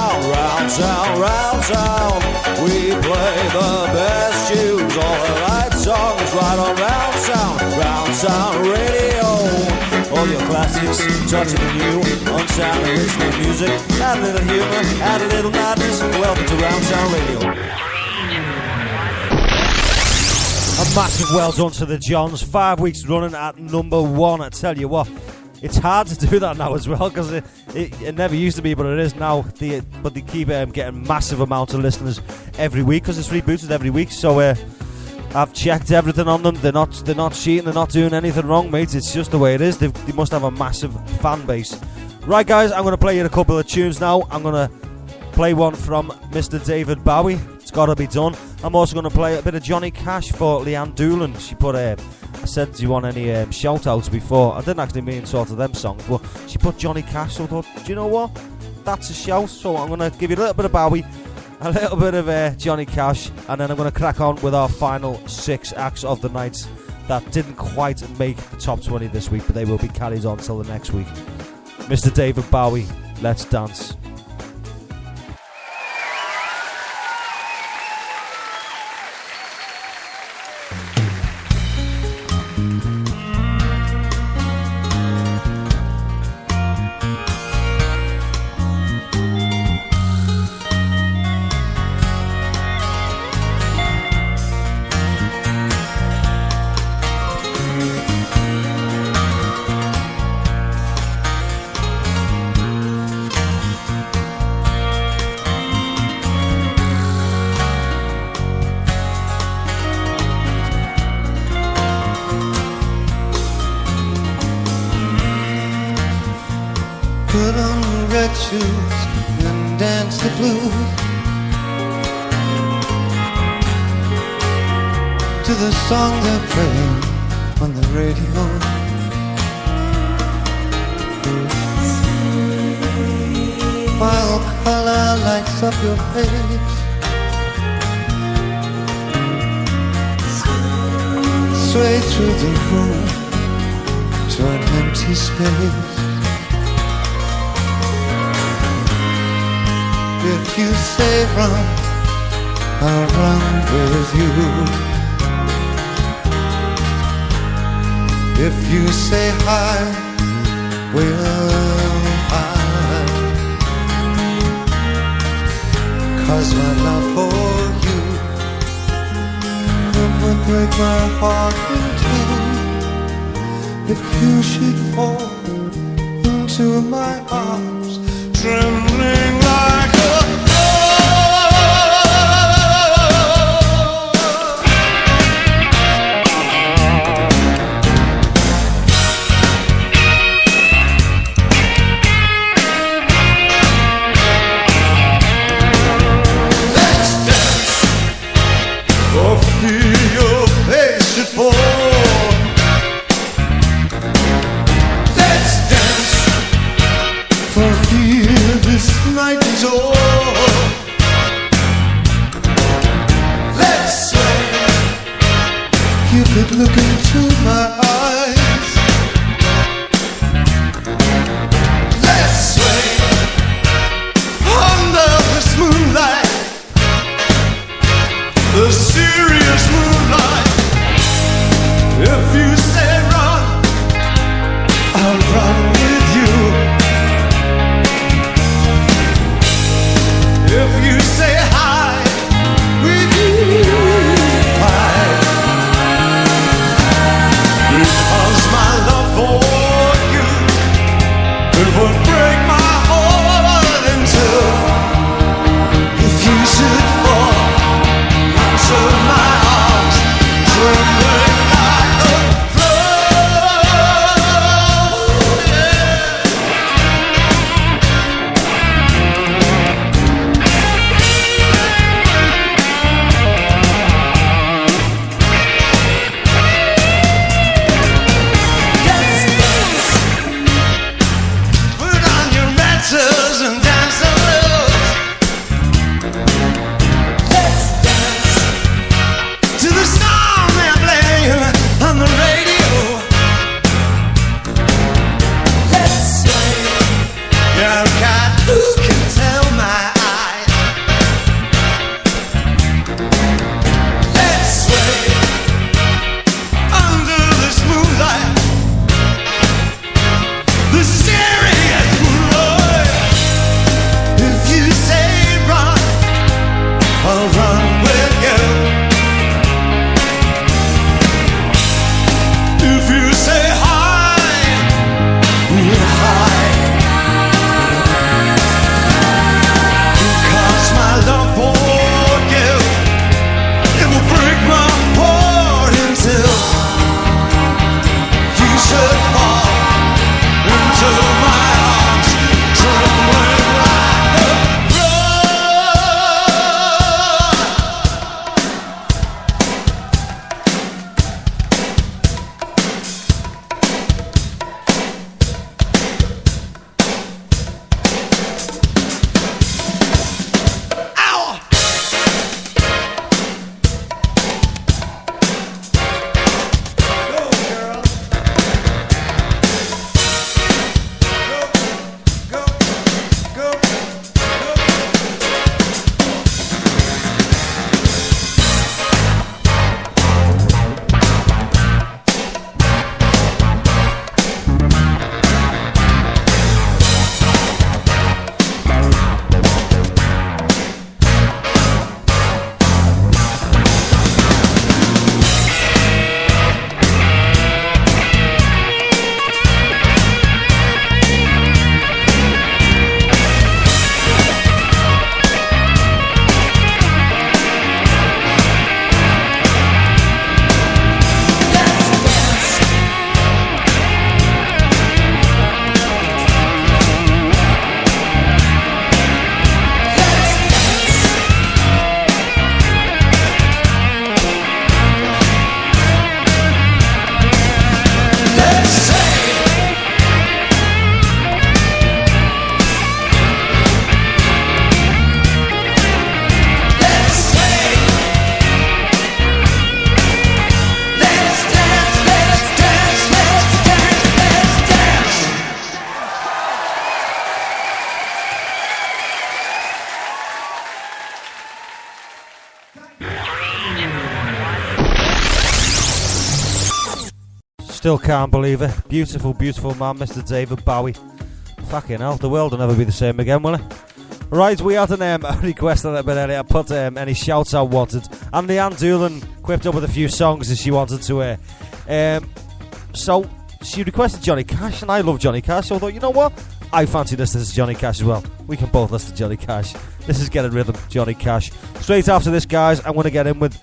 round town. We play the best tunes, all the right songs, right on Round Sound Radio. All your classics, touching the new, on sound original music. Add a little humor, add a little madness. Welcome to Round Sound Radio. A massive well done to the Johns. 5 weeks running at number 1. I tell you what, it's hard to do that now as well, because it never used to be, but it is now. But they keep getting massive amounts of listeners every week, because it's rebooted every week. So I've checked everything on them. They're not cheating. They're not doing anything wrong, mate. It's just the way it is. They must have a massive fan base. Right, guys, I'm going to play you a couple of tunes now. I'm going to play one from Mr. David Bowie. It's got to be done. I'm also going to play a bit of Johnny Cash for Leanne Doolan. She put I said, do you want any shout-outs before? I didn't actually mean sort of them songs, but she put Johnny Cash, so I thought, do you know what? That's a shout. So I'm going to give you a little bit of Bowie, a little bit of Johnny Cash, and then I'm going to crack on with our final 6 acts of the night that didn't quite make the top 20 this week, but they will be carried on till the next week. Mr. David Bowie, Let's Dance. Put on the red shoes and dance the blues to the song they're playing on the radio. While color lights up your face, sway through the room to an empty space. If you say run, I'll run with you. If you say hide, we'll hide. 'Cause my love for you, it would break my heart in two if you should fall into my arms, trembling like a look into my eyes. Let's sway under this moonlight, the serious moonlight. If you say run, I'll run with you. If you say hide, with you hide. Still can't believe it. Beautiful, beautiful man, Mr. David Bowie. Fucking hell, the world will never be the same again, will it? Right, we had a request a little bit earlier. I put any shouts I wanted, and Leanne Doolan quipped up with a few songs that she wanted to hear. So she requested Johnny Cash, and I love Johnny Cash, so I thought, you know what? I fancy listening to Johnny Cash as well. We can both listen to Johnny Cash. This is Get a Rhythm, Johnny Cash. Straight after this, guys, I'm going to get in with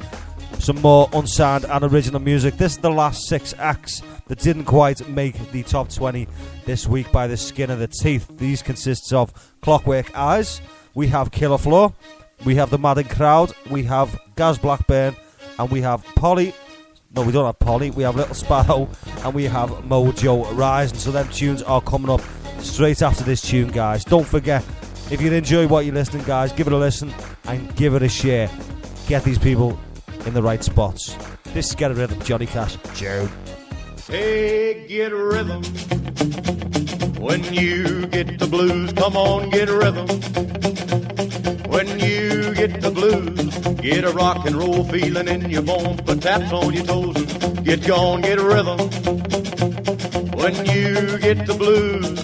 some more unsigned and original music. This is the last 6 acts that didn't quite make the top 20 this week by the skin of the teeth. These consists of Clockwork Eyes, we have Killer Floor, we have The Madding Crowd, we have Gaz Blackburn, and we have Polly. No, we don't have Polly, we have Little Sparrow, and we have Mojo Rising. So them tunes are coming up straight after this tune, guys. Don't forget, if you enjoy what you're listening, guys, give it a listen and give it a share. Get these people in the right spots. This is Get a Rhythm, Johnny Cash. June. Hey, get a rhythm. When you get the blues, come on, get a rhythm. When you get the blues, get a rock and roll feeling in your bones, put taps on your toes and get gone, get a rhythm. When you get the blues,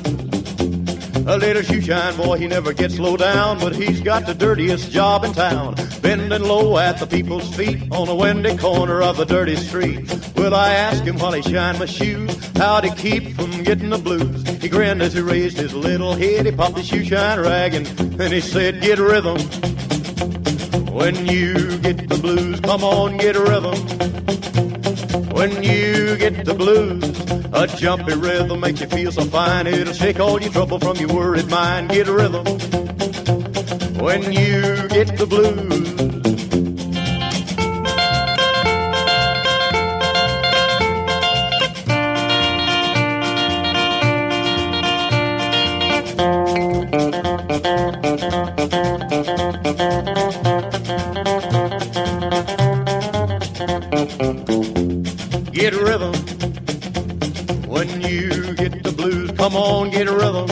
a little shoeshine boy, he never gets low down, but he's got the dirtiest job in town, bending low at the people's feet on a windy corner of the dirty street. Well, I asked him while he shined my shoes how'd he keep from getting the blues. He grinned as he raised his little head, he popped his shoeshine rag and he said, get a rhythm. When you get the blues, come on, get a rhythm. When you get the blues, a jumpy rhythm makes you feel so fine. It'll shake all your trouble from your worried mind. Get a rhythm. When you get the blues. Get a rhythm. When you get the blues, come on, get a rhythm.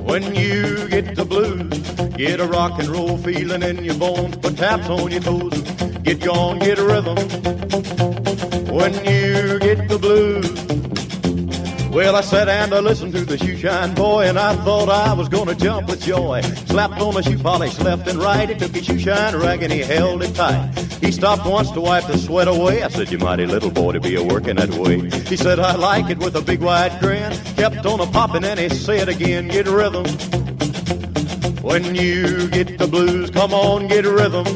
When you get the blues, get a rock and roll feeling in your bones, put taps on your toes, get gone, get a rhythm. When you get the blues. Well, I sat and I listened to the shoeshine boy, and I thought I was gonna jump with joy. Slapped on the shoe polish left and right, he took his shoeshine rag and he held it tight. He stopped once to wipe the sweat away. I said, you mighty little boy to be a-working that way. He said, I like it with a big wide grin. Kept on a-popping and he said again, get a rhythm. When you get the blues, come on, get a rhythm.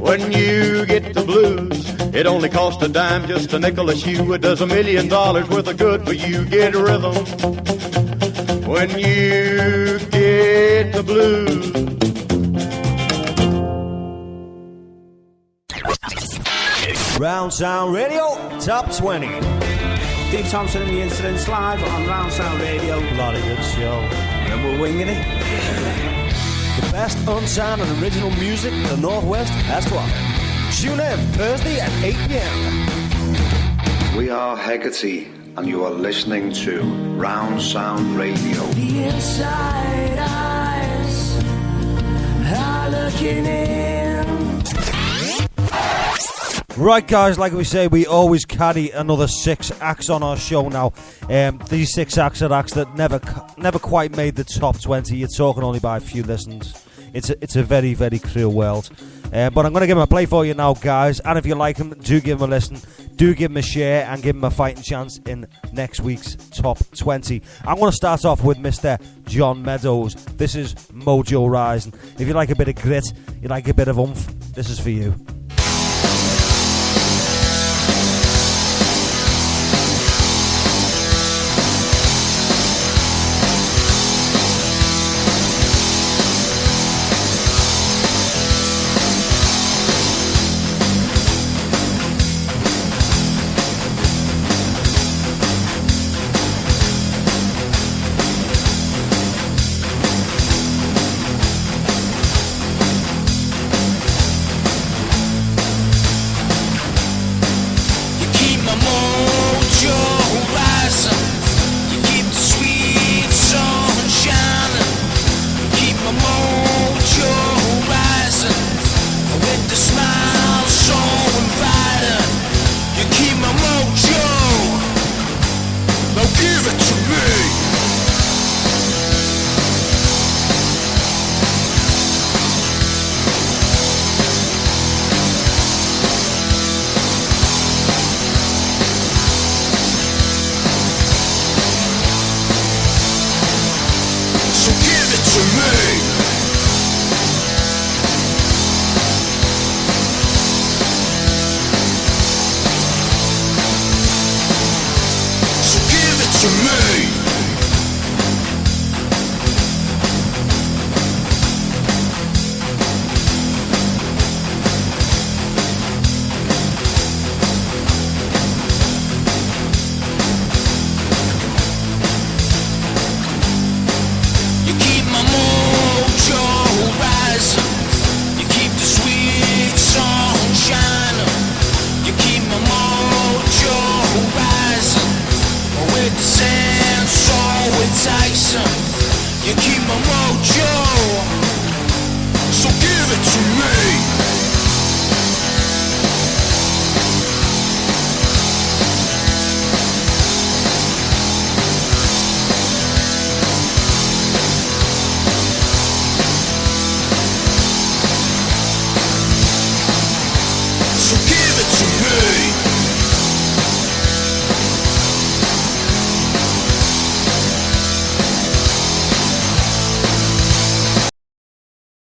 When you get the blues, it only costs a dime, just a nickel a shoe. It does $1 million worth of good for you. Get a rhythm. When you get the blues. Round Sound Radio Top 20. Steve Thompson and the Incidents live on Round Sound Radio. Bloody good show. And we're winging it. The best unsigned and original music the Northwest has to offer. Tune in Thursday at 8 p.m. We are Hecate, and you are listening to Round Sound Radio. The inside eyes are looking in. Right, guys, like we say, we always carry another 6 acts on our show now. These 6 acts are acts that never quite made the top 20. You're talking only by a few listens. It's a very, very cruel world. But I'm going to give them a play for you now, guys. And if you like them, do give them a listen. Do give them a share and give them a fighting chance in next week's top 20. I'm going to start off with Mr. John Meadows. This is Mojo Rising. If you like a bit of grit, you like a bit of oomph, this is for you.